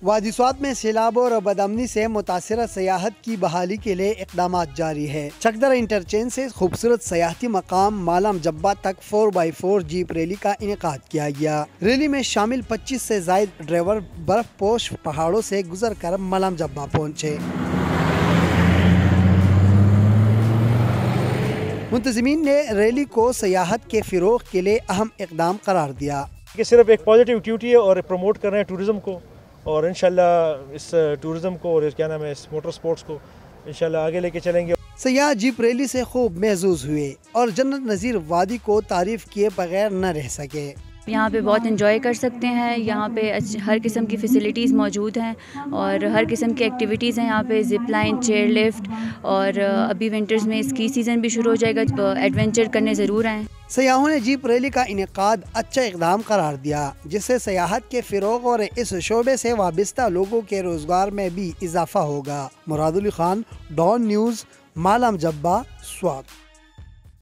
وادی سوات میں سیلاب اور بدامنی سے متاثرہ سیاحت کی بحالی کے لیے اقدامات جاری ہے۔ چکدر انٹرچینج سے خوبصورت سیاحتی مقام مالم جبہ تک 4x4 جیپ ریلی کا انعقاد کیا گیا۔ ریلی میں شامل 25 سے زائد ڈرائیور برف پوش پہاڑوں سے گزر کر مالم جبہ پہنچے۔ منتظمین نے ریلی کو سیاحت کے فروغ کے لیے اہم اقدام قرار دیا۔ کہ صرف ایک پازیٹیو ایکٹیویٹی ہے اور پروموٹ کر رہے ہیں ٹورزم کو، اور انشاءاللہ اس ٹورزم کو اور کیا نام ہے اس موٹر سپورٹس کو انشاءاللہ آگے لے کے چلیں گے۔ سیاح جیپ ریلی سے خوب محظوظ ہوئے اور جنت نظیر وادی کو تعریف کیے بغیر نہ رہ سکے۔ یہاں پہ بہت انجوائے کر سکتے ہیں، یہاں پہ ہر قسم کی فیسلٹیز موجود ہیں اور ہر قسم کی ایکٹیویٹیز ہیں یہاں پہ، زپ لائن، چیئر لفٹ، اور ابھی ونٹرز میں اسکی سیزن بھی شروع ہو جائے گا، تو ایڈونچر کرنے ضرور آئیں۔ سیاحوں نے جیپ ریلی کا انعقاد اچھا اقدام قرار دیا، جس سے سیاحت کے فروغ اور اس شعبے سے وابستہ لوگوں کے روزگار میں بھی اضافہ ہوگا۔ مراد علی خان، ڈان نیوز، مالم جبہ، سوات۔